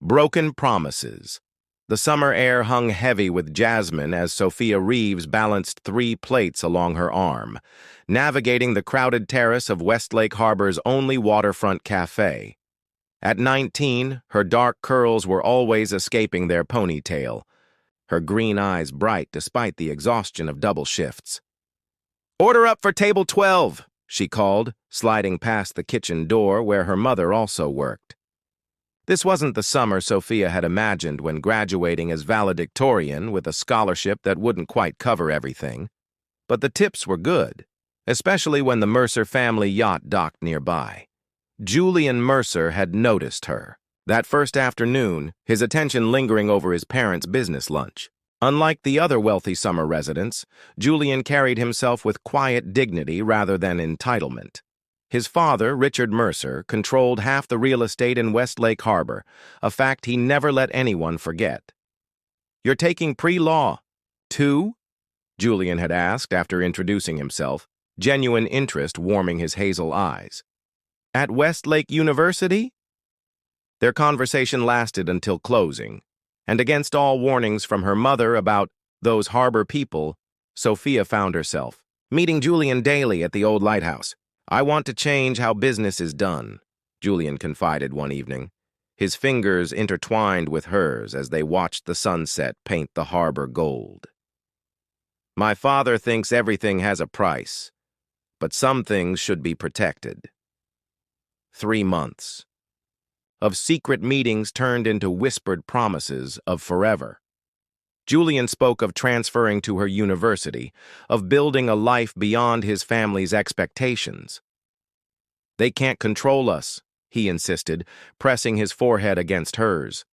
Broken promises. The summer air hung heavy with jasmine as Sophia Reeves balanced 3 plates along her arm, navigating the crowded terrace of Westlake Harbor's only waterfront cafe. At 19, her dark curls were always escaping their ponytail, her green eyes bright despite the exhaustion of double shifts. "Order up for table 12, she called, sliding past the kitchen door where her mother also worked. This wasn't the summer Sophia had imagined when graduating as valedictorian with a scholarship that wouldn't quite cover everything. But the tips were good, especially when the Mercer family yacht docked nearby. Julian Mercer had noticed her. That first afternoon, his attention lingering over his parents' business lunch. Unlike the other wealthy summer residents, Julian carried himself with quiet dignity rather than entitlement. His father, Richard Mercer, controlled half the real estate in Westlake Harbor, a fact he never let anyone forget. "You're taking pre-law, too?" Julian had asked after introducing himself, genuine interest warming his hazel eyes. "At Westlake University?" Their conversation lasted until closing, and against all warnings from her mother about those harbor people, Sophia found herself meeting Julian daily at the old lighthouse. "I want to change how business is done," Julian confided one evening, his fingers intertwined with hers as they watched the sunset paint the harbor gold. "My father thinks everything has a price, but some things should be protected." 3 months of secret meetings turned into whispered promises of forever. Julian spoke of transferring to her university, of building a life beyond his family's expectations. "They can't control us," he insisted, pressing his forehead against hers.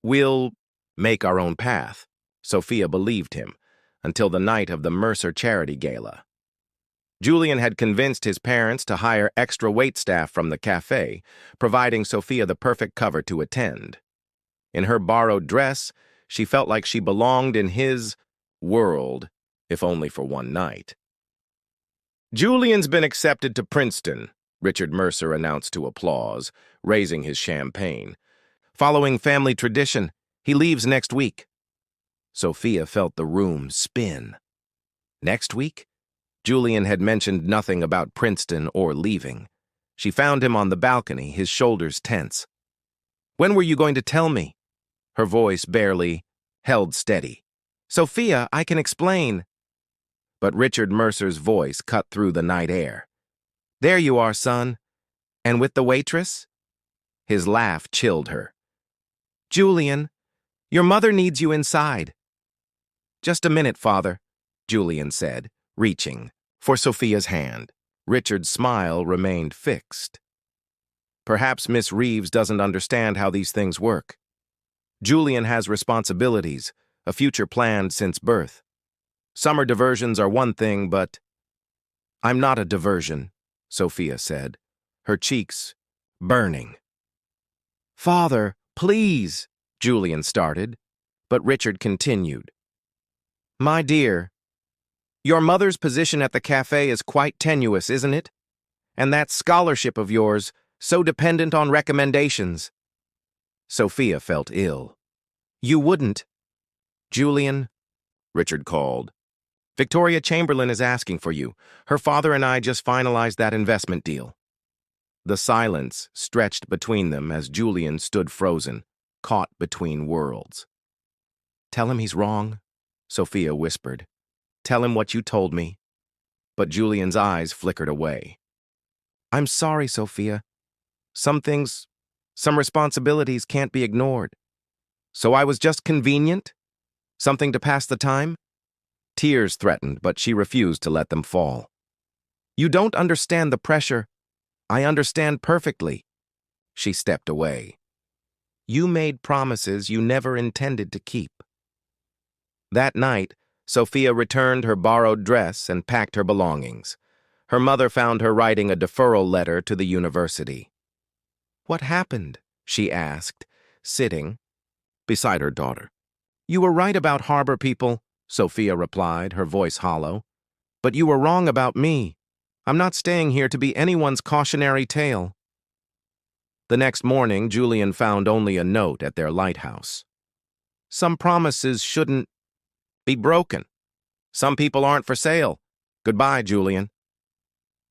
"We'll make our own path," Sophia believed him, until the night of the Mercer Charity Gala. Julian had convinced his parents to hire extra waitstaff from the cafe, providing Sophia the perfect cover to attend. In her borrowed dress, she felt like she belonged in his world, if only for one night. "Julian's been accepted to Princeton," Richard Mercer announced to applause, raising his champagne. "Following family tradition, he leaves next week." Sophia felt the room spin. Next week? Julian had mentioned nothing about Princeton or leaving. She found him on the balcony, his shoulders tense. "When were you going to tell me?" Her voice barely held steady. "Sophia, I can explain." But Richard Mercer's voice cut through the night air. "There you are, son. And with the waitress?" His laugh chilled her. "Julian, your mother needs you inside." "Just a minute, father," Julian said, reaching for Sophia's hand. Richard's smile remained fixed. "Perhaps Miss Reeves doesn't understand how these things work. Julian has responsibilities, a future planned since birth. Summer diversions are one thing, but—" "I'm not a diversion," Sophia said, her cheeks burning. "Father, please," Julian started, but Richard continued. "My dear, your mother's position at the cafe is quite tenuous, isn't it? And that scholarship of yours, so dependent on recommendations." Sophia felt ill. "You wouldn't." "Julian," Richard called. "Victoria Chamberlain is asking for you. Her father and I just finalized that investment deal." The silence stretched between them as Julian stood frozen, caught between worlds. "Tell him he's wrong," Sophia whispered. "Tell him what you told me." But Julian's eyes flickered away. "I'm sorry, Sophia. Some responsibilities can't be ignored. So I was just convenient? Something to pass the time?" Tears threatened, but she refused to let them fall. "You don't understand the pressure. I understand perfectly." She stepped away. "You made promises you never intended to keep." That night, Sophia returned her borrowed dress and packed her belongings. Her mother found her writing a deferral letter to the university. "What happened?" she asked, sitting beside her daughter. "You were right about harbor people," Sophia replied, her voice hollow. "But you were wrong about me. I'm not staying here to be anyone's cautionary tale." The next morning, Julian found only a note at their lighthouse. Some promises shouldn't be broken. Some people aren't for sale. Goodbye, Julian.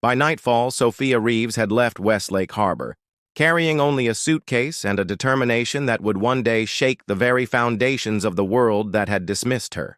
By nightfall, Sophia Reeves had left Westlake Harbor, carrying only a suitcase and a determination that would one day shake the very foundations of the world that had dismissed her.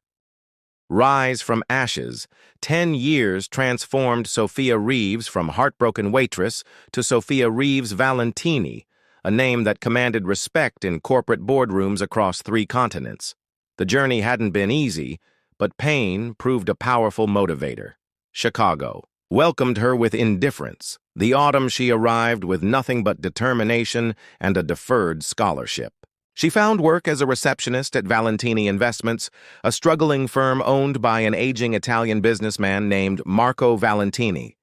Rise from ashes, 10 years transformed Sophia Reeves from heartbroken waitress to Sophia Reeves Valentini, a name that commanded respect in corporate boardrooms across 3 continents. The journey hadn't been easy, but pain proved a powerful motivator. Chicago welcomed her with indifference. The autumn she arrived with nothing but determination and a deferred scholarship. She found work as a receptionist at Valentini Investments, a struggling firm owned by an aging Italian businessman named Marco Valentini.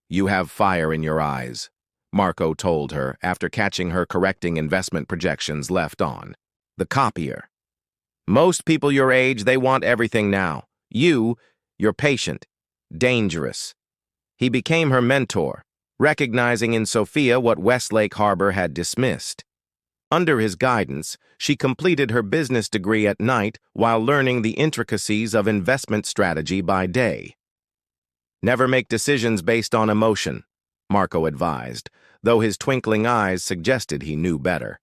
"You have fire in your eyes," Marco told her after catching her correcting investment projections left on. "The copier. Most people your age, they want everything now. You're patient, dangerous." He became her mentor, recognizing in Sophia what Westlake Harbor had dismissed. Under his guidance, she completed her business degree at night while learning the intricacies of investment strategy by day. "Never make decisions based on emotion," Marco advised, though his twinkling eyes suggested he knew better.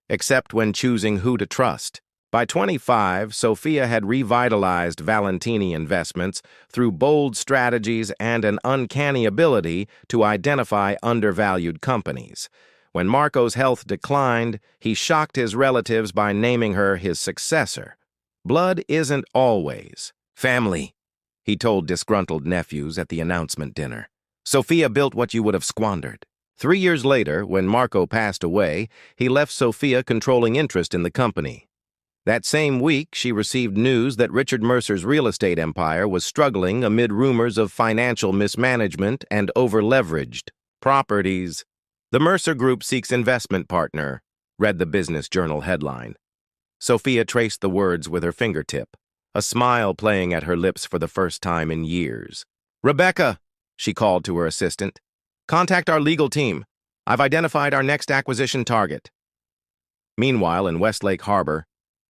"Except when choosing who to trust." By 25, Sophia had revitalized Valentini Investments through bold strategies and an uncanny ability to identify undervalued companies. When Marco's health declined, he shocked his relatives by naming her his successor. "Blood isn't always family," he told disgruntled nephews at the announcement dinner. "Sophia built what you would have squandered." 3 years later, when Marco passed away, he left Sophia controlling interest in the company. That same week, she received news that Richard Mercer's real estate empire was struggling amid rumors of financial mismanagement and over-leveraged properties. "The Mercer Group seeks investment partner," read the Business Journal headline. Sophia traced the words with her fingertip, a smile playing at her lips for the first time in years. "Rebecca," she called to her assistant, "contact our legal team. I've identified our next acquisition target." Meanwhile, in Westlake Harbor,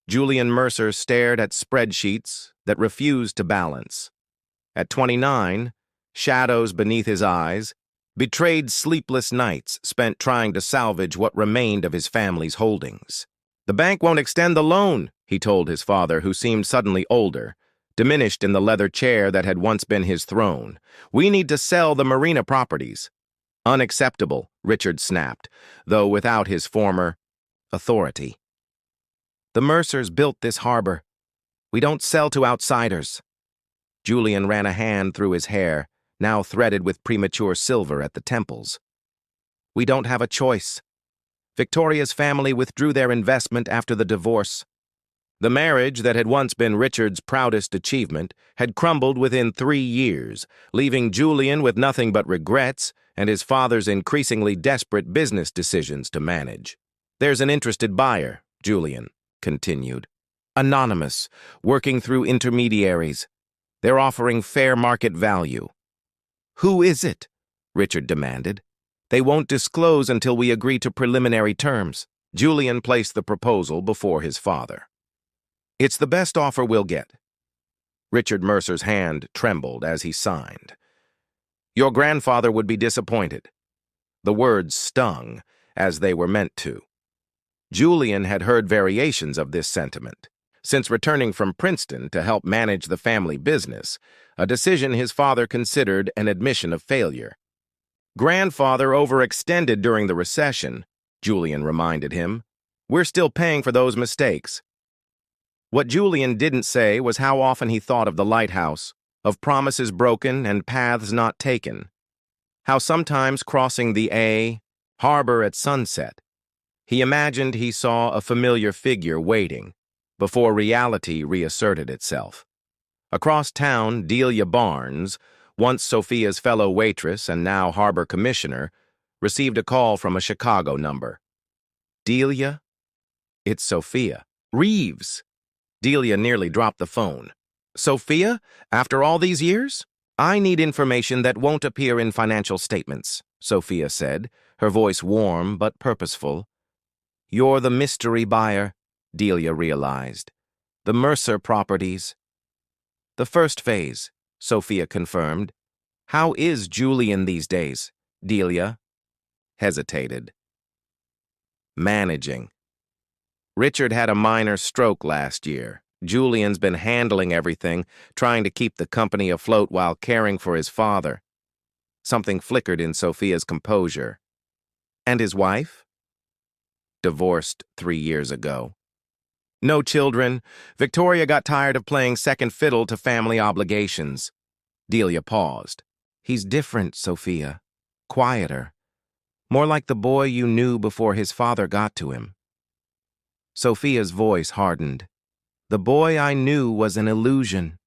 Julian Mercer stared at spreadsheets that refused to balance. At 29, shadows beneath his eyes betrayed sleepless nights spent trying to salvage what remained of his family's holdings. "The bank won't extend the loan," he told his father, who seemed suddenly older, diminished in the leather chair that had once been his throne. "We need to sell the marina properties." "Unacceptable," Richard snapped, though without his former authority. "The Mercers built this harbor. We don't sell to outsiders." Julian ran a hand through his hair, now threaded with premature silver at the temples. "We don't have a choice. Victoria's family withdrew their investment after the divorce. The marriage that had once been Richard's proudest achievement had crumbled within 3 years, leaving Julian with nothing but regrets and his father's increasingly desperate business decisions to manage. "There's an interested buyer," Julian continued. "Anonymous, working through intermediaries. They're offering fair market value." "Who is it?" Richard demanded. "They won't disclose until we agree to preliminary terms." Julian placed the proposal before his father. "It's the best offer we'll get." Richard Mercer's hand trembled as he signed. "Your grandfather would be disappointed." The words stung, as they were meant to. Julian had heard variations of this sentiment. Since returning from Princeton to help manage the family business, a decision his father considered an admission of failure. "Grandfather overextended during the recession," Julian reminded him. "We're still paying for those mistakes." What Julian didn't say was how often he thought of the lighthouse, of promises broken and paths not taken. How sometimes crossing the harbor at sunset, he imagined he saw a familiar figure waiting, before reality reasserted itself. Across town, Delia Barnes, once Sophia's fellow waitress and now harbor commissioner, received a call from a Chicago number. "Delia? It's Sophia. Reeves." Delia nearly dropped the phone. "Sophia? After all these years? I need information that won't appear in financial statements." Sophia said, her voice warm but purposeful. You're the mystery buyer, Delia realized. The Mercer properties. The first phase, Sophia confirmed. How is Julian these days? Delia hesitated. Managing. Richard had a minor stroke last year. Julian's been handling everything, trying to keep the company afloat while caring for his father. Something flickered in Sophia's composure. And his wife? Divorced 3 years ago. No children. Victoria got tired of playing second fiddle to family obligations. Delia paused. He's different, Sophia. Quieter. More like the boy you knew before his father got to him. Sophia's voice hardened. The boy I knew was an illusion.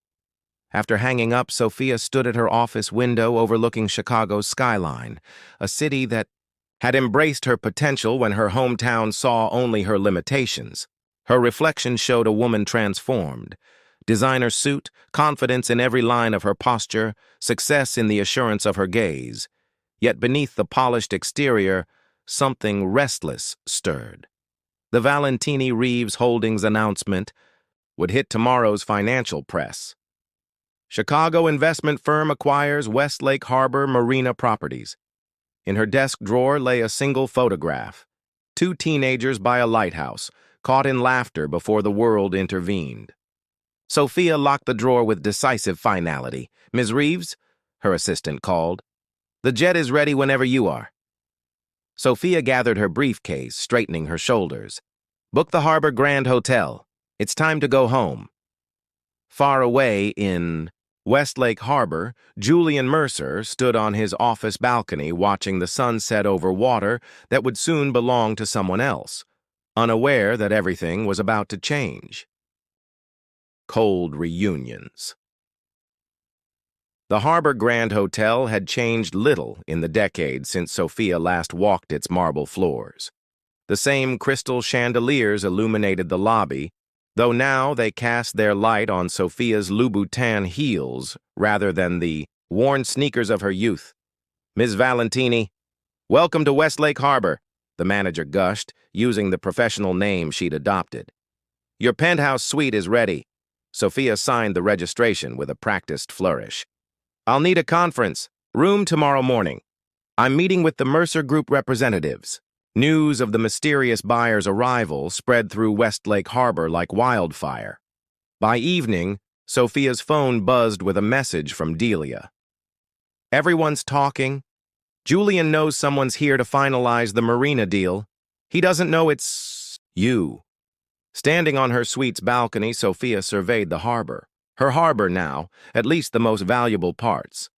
After hanging up, Sophia stood at her office window overlooking Chicago's skyline, a city that had embraced her potential when her hometown saw only her limitations. Her reflection showed a woman transformed. Designer suit, confidence in every line of her posture, success in the assurance of her gaze. Yet beneath the polished exterior, something restless stirred. The Valentini Reeves Holdings announcement would hit tomorrow's financial press. Chicago investment firm acquires Westlake Harbor Marina properties. In her desk drawer lay a single photograph. 2 teenagers by a lighthouse, caught in laughter before the world intervened. Sophia locked the drawer with decisive finality. Ms. Reeves, her assistant called. The jet is ready whenever you are. Sophia gathered her briefcase, straightening her shoulders. Book the Harbor Grand Hotel. It's time to go home. Far away in Westlake Harbor, Julian Mercer stood on his office balcony watching the sun set over water that would soon belong to someone else, unaware that everything was about to change. Cold reunions. The Harbor Grand Hotel had changed little in the decade since Sophia last walked its marble floors. The same crystal chandeliers illuminated the lobby, though now they cast their light on Sophia's Louboutin heels rather than the worn sneakers of her youth. Ms. Valentini, welcome to Westlake Harbor, the manager gushed, using the professional name she'd adopted. Your penthouse suite is ready. Sophia signed the registration with a practiced flourish. I'll need a conference room tomorrow morning. I'm meeting with the Mercer Group representatives. News of the mysterious buyer's arrival spread through Westlake Harbor like wildfire. By evening, Sophia's phone buzzed with a message from Delia. Everyone's talking. Julian knows someone's here to finalize the marina deal. He doesn't know it's you. Standing on her suite's balcony, Sophia surveyed the harbor. Her harbor now, at least the most valuable parts.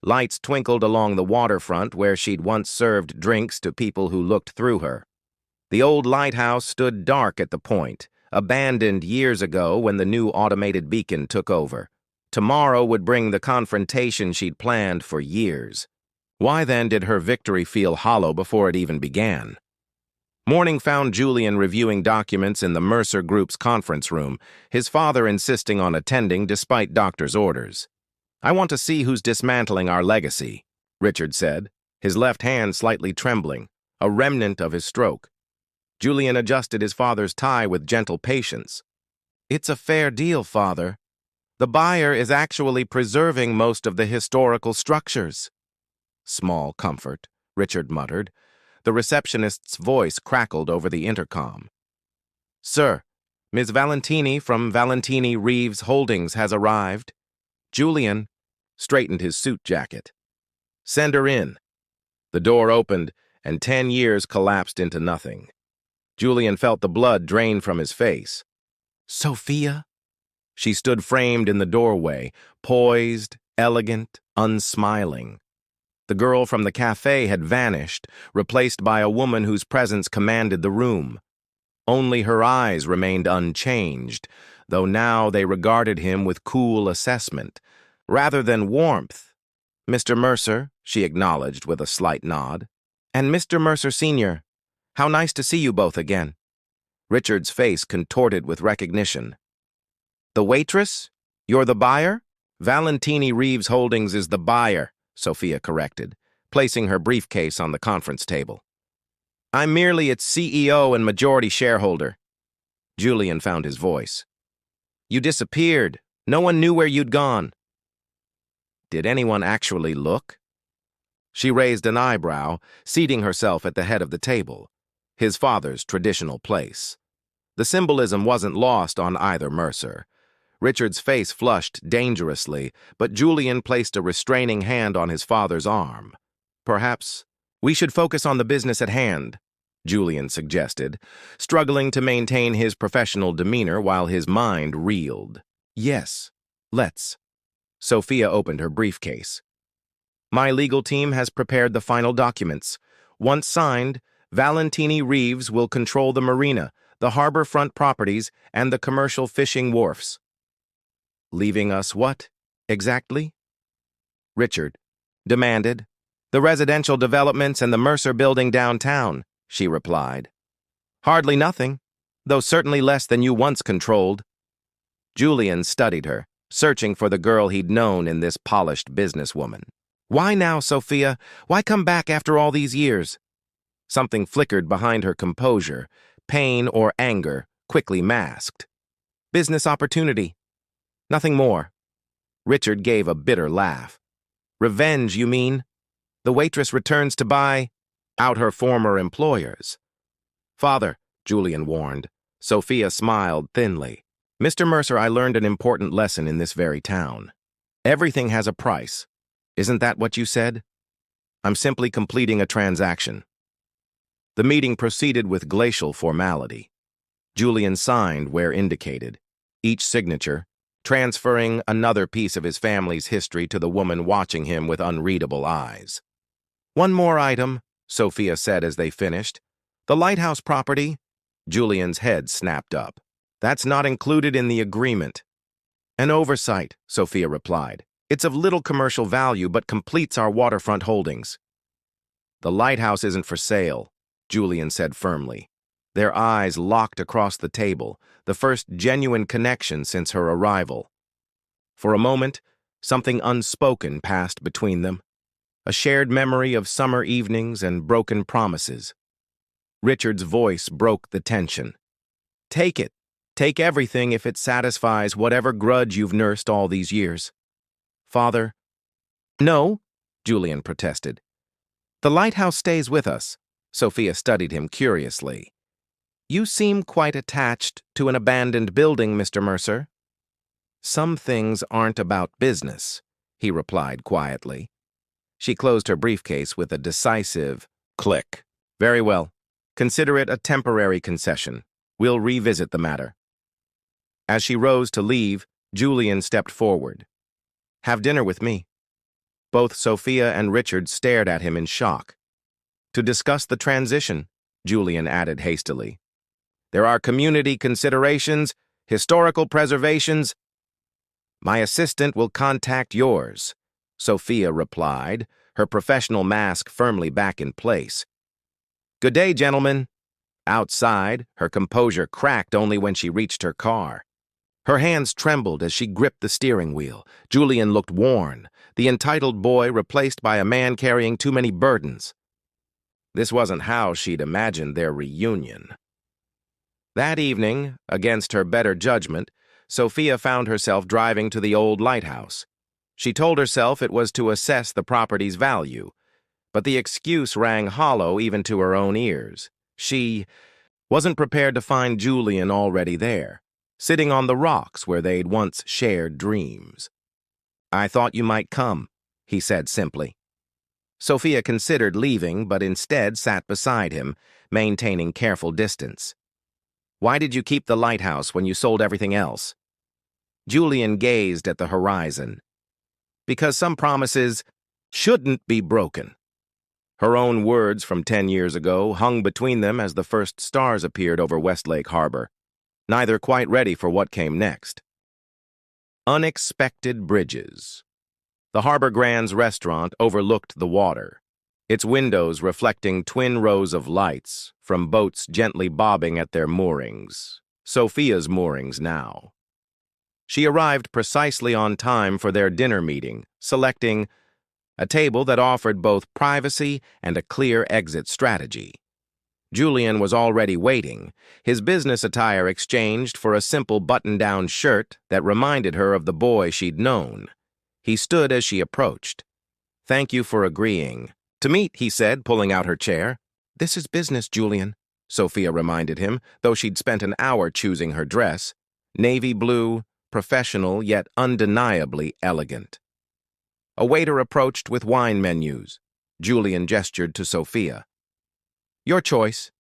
Lights twinkled along the waterfront where she'd once served drinks to people who looked through her. The old lighthouse stood dark at the point, abandoned years ago when the new automated beacon took over. Tomorrow would bring the confrontation she'd planned for years. Why then did her victory feel hollow before it even began? Morning found Julian reviewing documents in the Mercer Group's conference room, his father insisting on attending despite doctor's orders. I want to see who's dismantling our legacy, Richard said, his left hand slightly trembling, a remnant of his stroke. Julian adjusted his father's tie with gentle patience. It's a fair deal, Father. The buyer is actually preserving most of the historical structures. Small comfort, Richard muttered. The receptionist's voice crackled over the intercom. Sir, Ms. Valentini from Valentini Reeves Holdings has arrived. Julian straightened his suit jacket. Send her in. The door opened, and 10 years collapsed into nothing. Julian felt the blood drain from his face. Sophia? She stood framed in the doorway, poised, elegant, unsmiling. The girl from the cafe had vanished, replaced by a woman whose presence commanded the room. Only her eyes remained unchanged, though now they regarded him with cool assessment, rather than warmth. Mr. Mercer, she acknowledged with a slight nod. And Mr. Mercer Sr., how nice to see you both again. Richard's face contorted with recognition. The waitress? You're the buyer? Valentini Reeves Holdings is the buyer, Sophia corrected. placing her briefcase on the conference table. I'm merely its CEO and majority shareholder. Julian found his voice. You disappeared. No one knew where you'd gone. Did anyone actually look? She raised an eyebrow, seating herself at the head of the table, his father's traditional place. The symbolism wasn't lost on either Mercer. Richard's face flushed dangerously, but Julian placed a restraining hand on his father's arm. Perhaps we should focus on the business at hand, Julian suggested, struggling to maintain his professional demeanor while his mind reeled. Yes, let's. Sophia opened her briefcase. My legal team has prepared the final documents. Once signed, Valentini Reeves will control the marina, the harborfront properties, and the commercial fishing wharfs. Leaving us what, exactly? Richard demanded. The residential developments and the Mercer building downtown, she replied. Hardly nothing, though certainly less than you once controlled. Julian studied her, searching for the girl he'd known in this polished businesswoman. Why now, Sophia? Why come back after all these years? Something flickered behind her composure, pain or anger, quickly masked. Business opportunity. Nothing more. Richard gave a bitter laugh. Revenge, you mean? The waitress returns to buy out her former employers. Father, Julian warned. Sophia smiled thinly. Mr. Mercer, I learned an important lesson in this very town. Everything has a price. Isn't that what you said? I'm simply completing a transaction. The meeting proceeded with glacial formality. Julian signed where indicated, each signature transferring another piece of his family's history to the woman watching him with unreadable eyes. One more item, Sophia said as they finished. The lighthouse property? Julian's head snapped up. That's not included in the agreement. An oversight, Sophia replied. It's of little commercial value but completes our waterfront holdings. The lighthouse isn't for sale, Julian said firmly. Their eyes locked across the table, the first genuine connection since her arrival. For a moment, something unspoken passed between them, a shared memory of summer evenings and broken promises. Richard's voice broke the tension. Take it. Take everything if it satisfies whatever grudge you've nursed all these years. Father. No, Julian protested. The lighthouse stays with us. Sophia studied him curiously. You seem quite attached to an abandoned building, Mr. Mercer. Some things aren't about business, he replied quietly. She closed her briefcase with a decisive click. Very well. Consider it a temporary concession. We'll revisit the matter. As she rose to leave, Julian stepped forward. Have dinner with me. Both Sophia and Richard stared at him in shock. To discuss the transition, Julian added hastily. There are community considerations, historical preservations. My assistant will contact yours, Sophia replied, her professional mask firmly back in place. Good day, gentlemen. Outside, her composure cracked only when she reached her car. Her hands trembled as she gripped the steering wheel. Julian looked worn, the entitled boy replaced by a man carrying too many burdens. This wasn't how she'd imagined their reunion. That evening, against her better judgment, Sophia found herself driving to the old lighthouse. She told herself it was to assess the property's value, but the excuse rang hollow even to her own ears. She wasn't prepared to find Julian already there, sitting on the rocks where they'd once shared dreams. I thought you might come, he said simply. Sophia considered leaving, but instead sat beside him, maintaining careful distance. Why did you keep the lighthouse when you sold everything else? Julian gazed at the horizon. Because some promises shouldn't be broken. Her own words from 10 years ago hung between them as the first stars appeared over Westlake Harbor, neither quite ready for what came next. Unexpected bridges. The Harbor Grand's restaurant overlooked the water, its windows reflecting twin rows of lights from boats gently bobbing at their moorings, Sophia's moorings now. She arrived precisely on time for their dinner meeting, selecting a table that offered both privacy and a clear exit strategy. Julian was already waiting, his business attire exchanged for a simple button-down shirt that reminded her of the boy she'd known. He stood as she approached. "Thank you for agreeing. To meet," he said, pulling out her chair. "This is business, Julian," Sophia reminded him, though she'd spent an hour choosing her dress. Navy blue, professional yet undeniably elegant. A waiter approached with wine menus. Julian gestured to Sophia. "Your choice."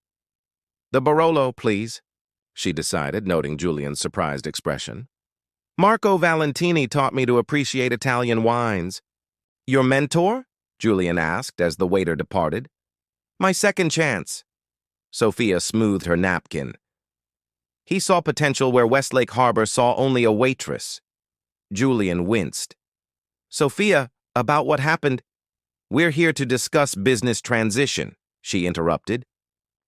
"The Barolo, please," she decided, noting Julian's surprised expression. "Marco Valentini taught me to appreciate Italian wines." "Your mentor?" Julian asked as the waiter departed. "My second chance." Sophia smoothed her napkin. "He saw potential where Westlake Harbor saw only a waitress." Julian winced. "Sophia, about what happened?" "We're here to discuss business transition," she interrupted.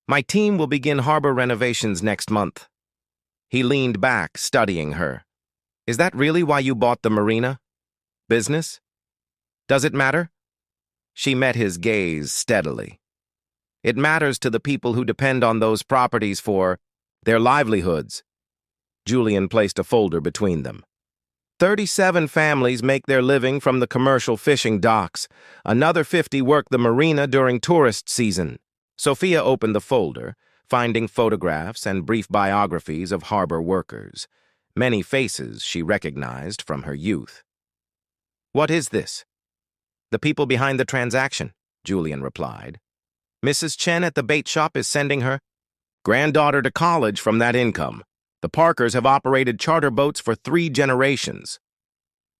"My team will begin harbor renovations next month." He leaned back, studying her. "Is that really why you bought the marina? Business? Does it matter?" She met his gaze steadily. "It matters to the people who depend on those properties for their livelihoods." Julian placed a folder between them. 37 families make their living from the commercial fishing docks. Another 50 work the marina during tourist season. Sophia opened the folder, finding photographs and brief biographies of harbor workers. Many faces she recognized from her youth. "What is this?" "The people behind the transaction," Julian replied. "Mrs. Chen at the bait shop is sending her granddaughter to college from that income. The Parkers have operated charter boats for 3 generations.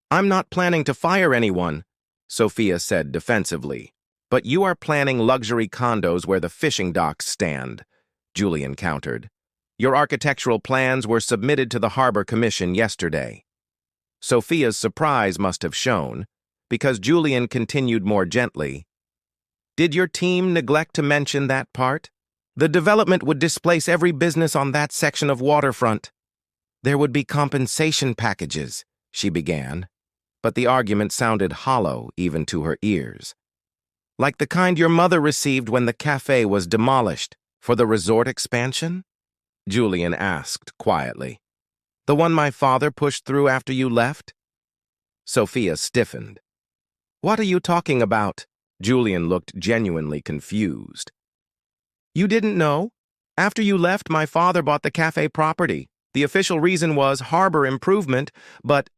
"I'm not planning to fire anyone," Sophia said defensively. "But you are planning luxury condos where the fishing docks stand," Julian countered. "Your architectural plans were submitted to the Harbor Commission yesterday." Sophia's surprise must have shown, because Julian continued more gently. "Did your team neglect to mention that part? The development would displace every business on that section of waterfront. There would be compensation packages," she began, but the argument sounded hollow even to her ears. "Like the kind your mother received when the cafe was demolished for the resort expansion?" Julian asked quietly. "The one my father pushed through after you left?" Sophia stiffened. "What are you talking about?" Julian looked genuinely confused. "You didn't know? After you left, my father bought the cafe property. The official reason was harbor improvement, but—"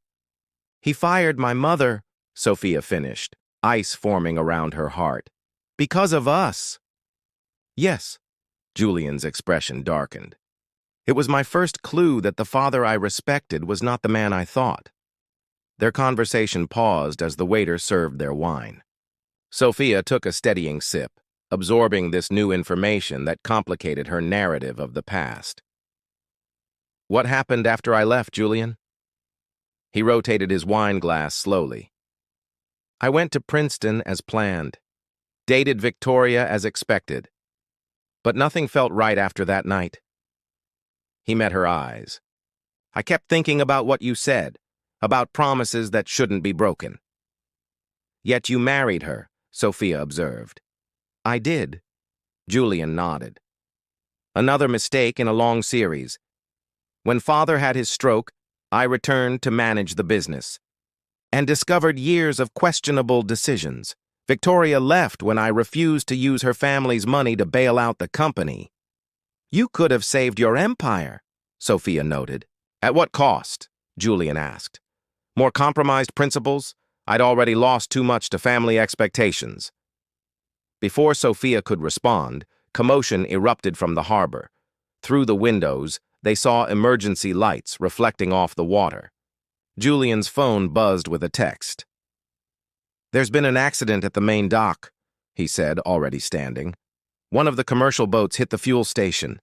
"He fired my mother," Sophia finished, ice forming around her heart. "Because of us." "Yes," Julian's expression darkened. "It was my first clue that the father I respected was not the man I thought." Their conversation paused as the waiter served their wine. Sophia took a steadying sip, absorbing this new information that complicated her narrative of the past. "What happened after I left, Julian?" He rotated his wine glass slowly. "I went to Princeton as planned, dated Victoria as expected, but nothing felt right after that night." He met her eyes. "I kept thinking about what you said, about promises that shouldn't be broken." "Yet you married her," Sophia observed. "I did." Julian nodded. "Another mistake in a long series. When father had his stroke, I returned to manage the business and discovered years of questionable decisions. Victoria left when I refused to use her family's money to bail out the company." "You could have saved your empire," Sophia noted. "At what cost?" Julian asked. "More compromised principles? I'd already lost too much to family expectations." Before Sophia could respond, commotion erupted from the harbor. Through the windows, they saw emergency lights reflecting off the water. Julian's phone buzzed with a text. "There's been an accident at the main dock," he said, already standing. "One of the commercial boats hit the fuel station."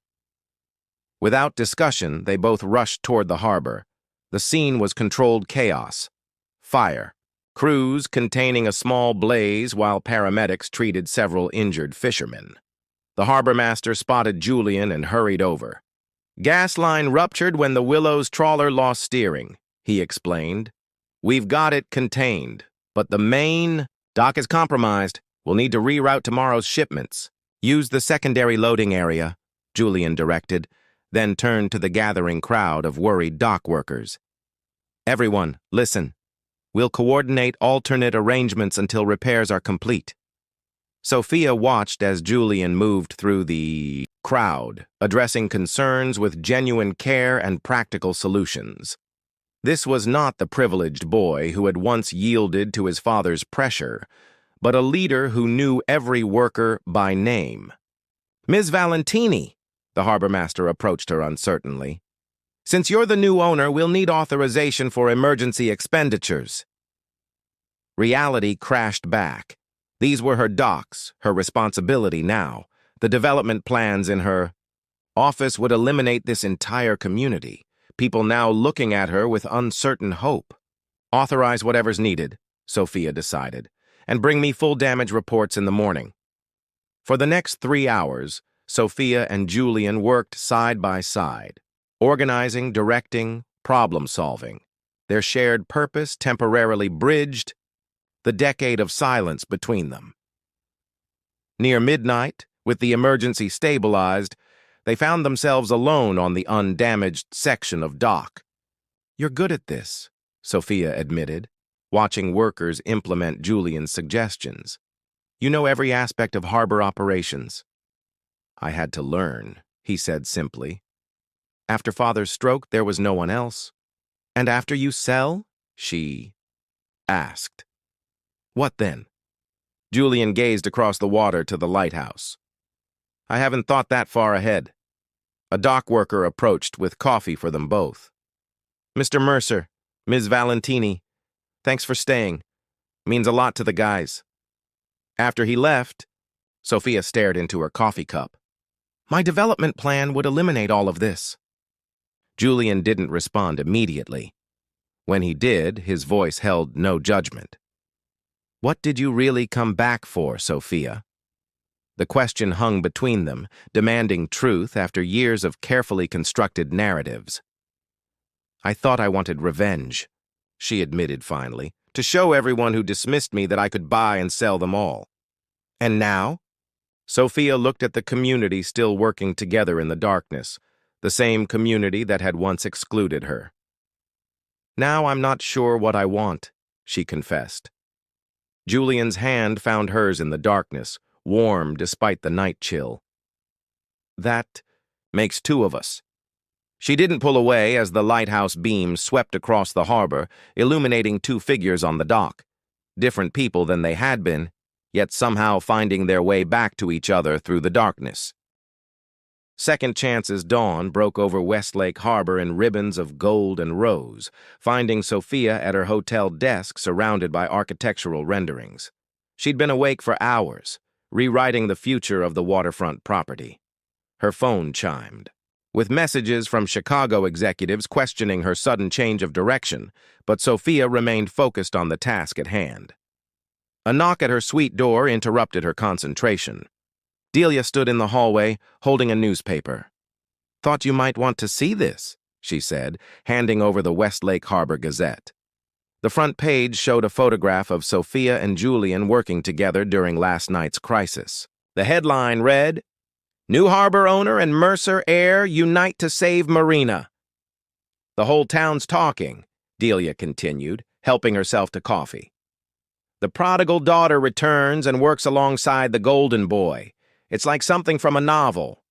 Without discussion, they both rushed toward the harbor. The scene was controlled chaos. Fire. Crews containing a small blaze while paramedics treated several injured fishermen. The harbor master spotted Julian and hurried over. "Gas line ruptured when the Willow's trawler lost steering," he explained. "We've got it contained, but the main..." Dock is compromised. We'll need to reroute tomorrow's shipments. Use the secondary loading area, Julian directed, then turned to the gathering crowd of worried dock workers. Everyone, listen. We'll coordinate alternate arrangements until repairs are complete. Sophia watched as Julian moved through the crowd, addressing concerns with genuine care and practical solutions. This was not the privileged boy who had once yielded to his father's pressure, but a leader who knew every worker by name. Ms. Valentini, the harbor master approached her uncertainly. Since you're the new owner, we'll need authorization for emergency expenditures. Reality crashed back. These were her docks, her responsibility now. The development plans in her office would eliminate this entire community, people now looking at her with uncertain hope. Authorize whatever's needed, Sophia decided, and bring me full damage reports in the morning. For the next 3 hours, Sophia and Julian worked side by side, organizing, directing, problem-solving. Their shared purpose temporarily bridged the decade of silence between them. Near midnight, with the emergency stabilized, they found themselves alone on the undamaged section of dock. You're good at this, Sophia admitted, watching workers implement Julian's suggestions. You know every aspect of harbor operations. I had to learn, he said simply. After Father's stroke, there was no one else. And after you sell? She asked. What then? Julian gazed across the water to the lighthouse. I haven't thought that far ahead. A dock worker approached with coffee for them both. Mr. Mercer, Ms. Valentini, thanks for staying. Means a lot to the guys. After he left, Sophia stared into her coffee cup. My development plan would eliminate all of this. Julian didn't respond immediately. When he did, his voice held no judgment. What did you really come back for, Sophia? The question hung between them, demanding truth after years of carefully constructed narratives. I thought I wanted revenge, she admitted finally, to show everyone who dismissed me that I could buy and sell them all. And now? Sophia looked at the community still working together in the darkness, the same community that had once excluded her. Now I'm not sure what I want, she confessed. Julian's hand found hers in the darkness, warm despite the night chill. That makes 2 of us. She didn't pull away as the lighthouse beam swept across the harbor, illuminating 2 figures on the dock. Different people than they had been, yet somehow finding their way back to each other through the darkness. Second Chance's dawn broke over Westlake Harbor in ribbons of gold and rose, finding Sophia at her hotel desk surrounded by architectural renderings. She'd been awake for hours, rewriting the future of the waterfront property. Her phone chimed, with messages from Chicago executives questioning her sudden change of direction, but Sophia remained focused on the task at hand. A knock at her suite door interrupted her concentration. Delia stood in the hallway, holding a newspaper. Thought you might want to see this, she said, handing over the Westlake Harbor Gazette. The front page showed a photograph of Sophia and Julian working together during last night's crisis. The headline read, New harbor owner and Mercer heir unite to save Marina. The whole town's talking, Delia continued, helping herself to coffee. The prodigal daughter returns and works alongside the golden boy. It's like something from a novel.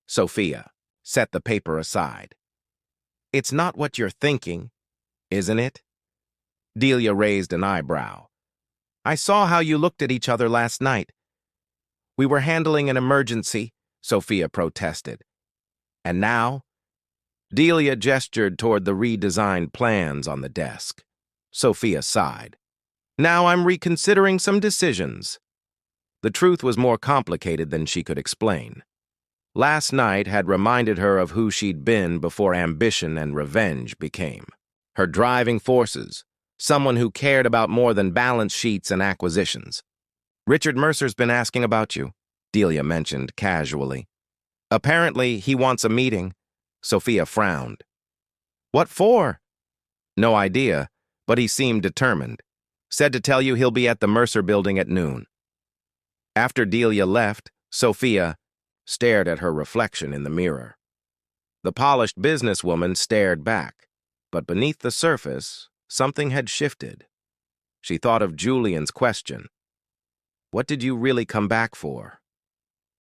Sophia set the paper aside. It's not what you're thinking, isn't it? Delia raised an eyebrow. I saw how you looked at each other last night. We were handling an emergency, Sophia protested. And now? Delia gestured toward the redesigned plans on the desk. Sophia sighed. Now I'm reconsidering some decisions. The truth was more complicated than she could explain. Last night had reminded her of who she'd been before ambition and revenge became. Her driving forces, someone who cared about more than balance sheets and acquisitions. Richard Mercer's been asking about you, Delia mentioned casually. Apparently, he wants a meeting. Sophia frowned. What for? No idea, but he seemed determined. Said to tell you he'll be at the Mercer building at noon. After Delia left, Sophia stared at her reflection in the mirror. The polished businesswoman stared back, but beneath the surface, something had shifted. She thought of Julian's question. What did you really come back for?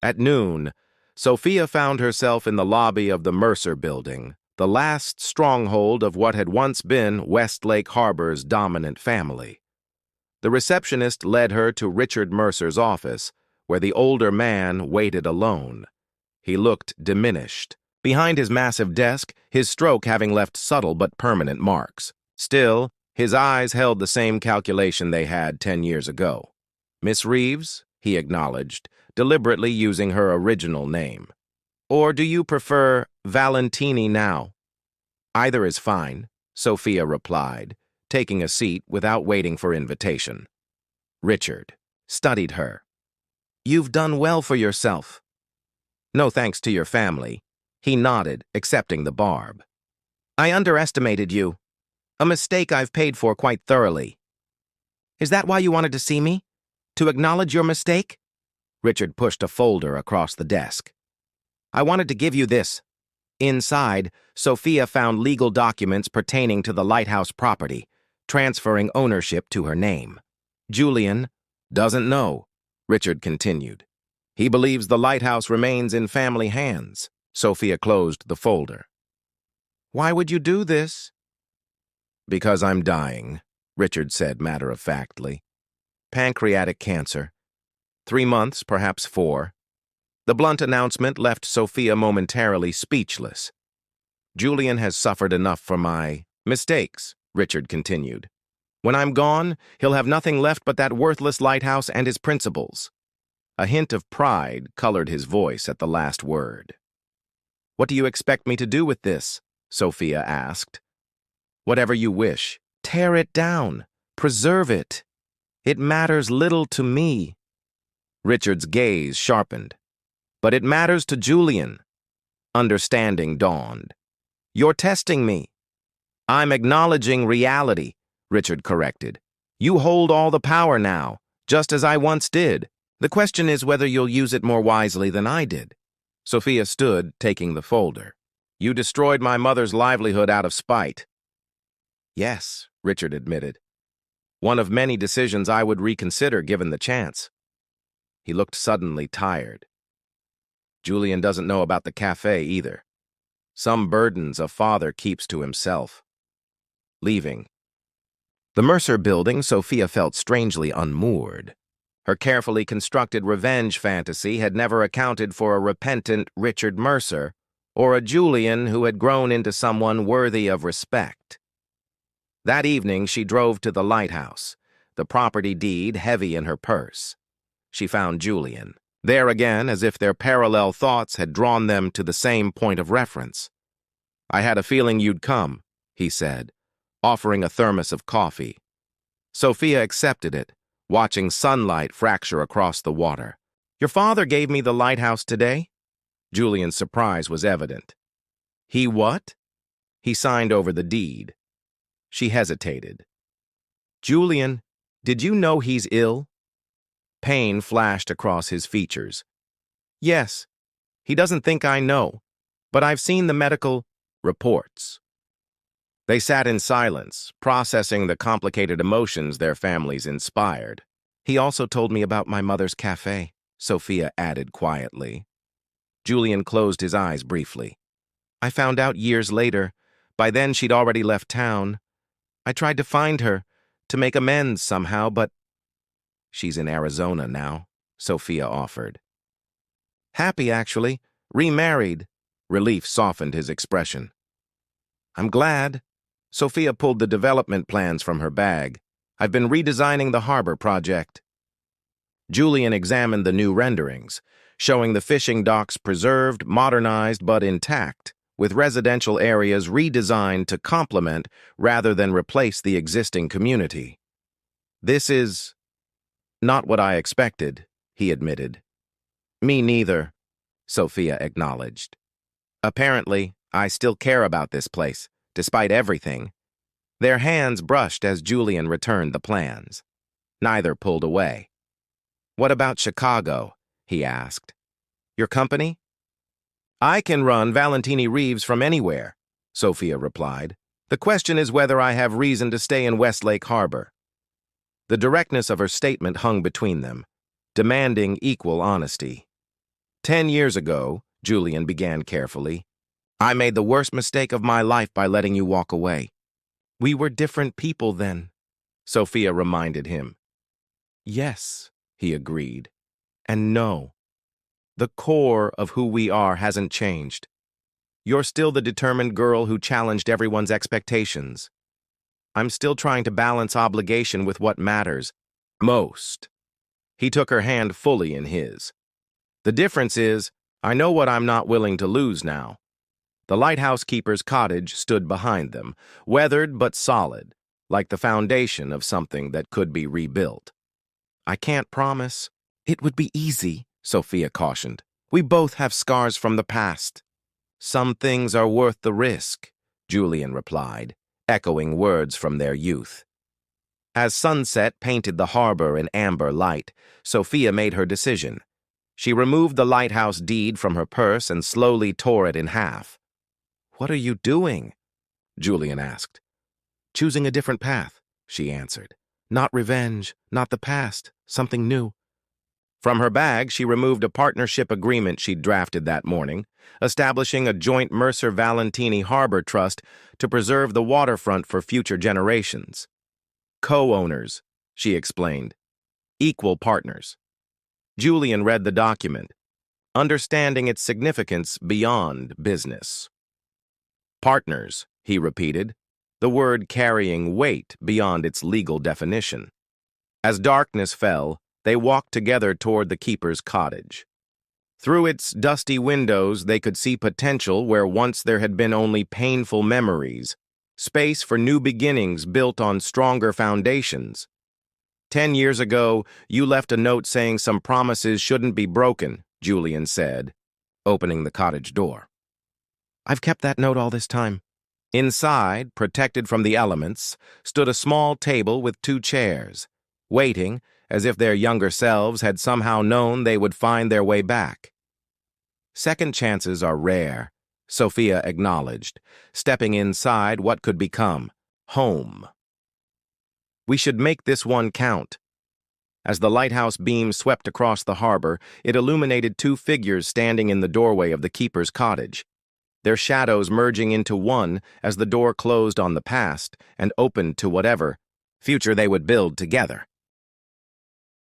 At noon, Sophia found herself in the lobby of the Mercer building, the last stronghold of what had once been Westlake Harbor's dominant family. The receptionist led her to Richard Mercer's office, where the older man waited alone. He looked diminished. Behind his massive desk, his stroke having left subtle but permanent marks. Still, his eyes held the same calculation they had 10 years ago. Miss Reeves, he acknowledged, deliberately using her original name. Or do you prefer Valentini now? Either is fine, Sophia replied, taking a seat without waiting for invitation. Richard studied her. You've done well for yourself. No thanks to your family. He nodded, accepting the barb. I underestimated you. A mistake I've paid for quite thoroughly. Is that why you wanted to see me? To acknowledge your mistake? Richard pushed a folder across the desk. I wanted to give you this. Inside, Sophia found legal documents pertaining to the lighthouse property, transferring ownership to her name. Julian doesn't know, Richard continued. He believes the lighthouse remains in family hands. Sophia closed the folder. Why would you do this? Because I'm dying, Richard said matter-of-factly. Pancreatic cancer. 3 months, perhaps 4. The blunt announcement left Sophia momentarily speechless. Julian has suffered enough for my mistakes, Richard continued. When I'm gone, he'll have nothing left but that worthless lighthouse and his principles. A hint of pride colored his voice at the last word. What do you expect me to do with this? Sophia asked. Whatever you wish. Tear it down. Preserve it. It matters little to me. Richard's gaze sharpened. But it matters to Julian. Understanding dawned. You're testing me. I'm acknowledging reality, Richard corrected. You hold all the power now, just as I once did. The question is whether you'll use it more wisely than I did. Sophia stood, taking the folder. You destroyed my mother's livelihood out of spite. Yes, Richard admitted. One of many decisions I would reconsider given the chance. He looked suddenly tired. Julian doesn't know about the cafe either. Some burdens a father keeps to himself. Leaving. The Mercer building, Sophia felt strangely unmoored. Her carefully constructed revenge fantasy had never accounted for a repentant Richard Mercer or a Julian who had grown into someone worthy of respect. That evening, she drove to the lighthouse, the property deed heavy in her purse. She found Julian, there again as if their parallel thoughts had drawn them to the same point of reference. I had a feeling you'd come, he said, offering a thermos of coffee. Sophia accepted it, watching sunlight fracture across the water. Your father gave me the lighthouse today? Julian's surprise was evident. He what? He signed over the deed. She hesitated. Julian, did you know he's ill? Pain flashed across his features. Yes, he doesn't think I know, but I've seen the medical reports. They sat in silence, processing the complicated emotions their families inspired. He also told me about my mother's cafe, Sophia added quietly. Julian closed his eyes briefly. I found out years later. By then she'd already left town. I tried to find her, to make amends somehow, but... She's in Arizona now, Sophia offered. Happy, actually. Remarried. Relief softened his expression. I'm glad. Sophia pulled the development plans from her bag. I've been redesigning the harbor project. Julian examined the new renderings, showing the fishing docks preserved, modernized, but intact, with residential areas redesigned to complement rather than replace the existing community. This is not what I expected, he admitted. Me neither, Sophia acknowledged. Apparently, I still care about this place, despite everything. Their hands brushed as Julian returned the plans. Neither pulled away. "What about Chicago?" he asked. "Your company?" "I can run Valentini Reeves from anywhere," Sophia replied. "The question is whether I have reason to stay in Westlake Harbor." The directness of her statement hung between them, demanding equal honesty. 10 years ago, Julian began carefully, "I made the worst mistake of my life by letting you walk away." "We were different people then," Sophia reminded him. "Yes," he agreed. "And no, the core of who we are hasn't changed. You're still the determined girl who challenged everyone's expectations. I'm still trying to balance obligation with what matters most." He took her hand fully in his. "The difference is, I know what I'm not willing to lose now." The lighthouse keeper's cottage stood behind them, weathered but solid, like the foundation of something that could be rebuilt. "I can't promise." "It would be easy," Sophia cautioned. "We both have scars from the past." "Some things are worth the risk," Julian replied, echoing words from their youth. As sunset painted the harbor in amber light, Sophia made her decision. She removed the lighthouse deed from her purse and slowly tore it in half. "What are you doing?" Julian asked. "Choosing a different path," she answered. "Not revenge, not the past, something new." From her bag, she removed a partnership agreement she'd drafted that morning, establishing a joint Mercer-Valentini Harbor Trust to preserve the waterfront for future generations. "Co-owners," she explained. "Equal partners." Julian read the document, understanding its significance beyond business. "Partners," he repeated, the word carrying weight beyond its legal definition. As darkness fell, they walked together toward the keeper's cottage. Through its dusty windows, they could see potential where once there had been only painful memories, space for new beginnings built on stronger foundations. 10 years ago, you left a note saying some promises shouldn't be broken, Julian said, opening the cottage door. "I've kept that note all this time." Inside, protected from the elements, stood a small table with 2 chairs, waiting, as if their younger selves had somehow known they would find their way back. "Second chances are rare," Sophia acknowledged, stepping inside what could become home. "We should make this one count." As the lighthouse beam swept across the harbor, it illuminated 2 figures standing in the doorway of the keeper's cottage, their shadows merging into one as the door closed on the past and opened to whatever future they would build together.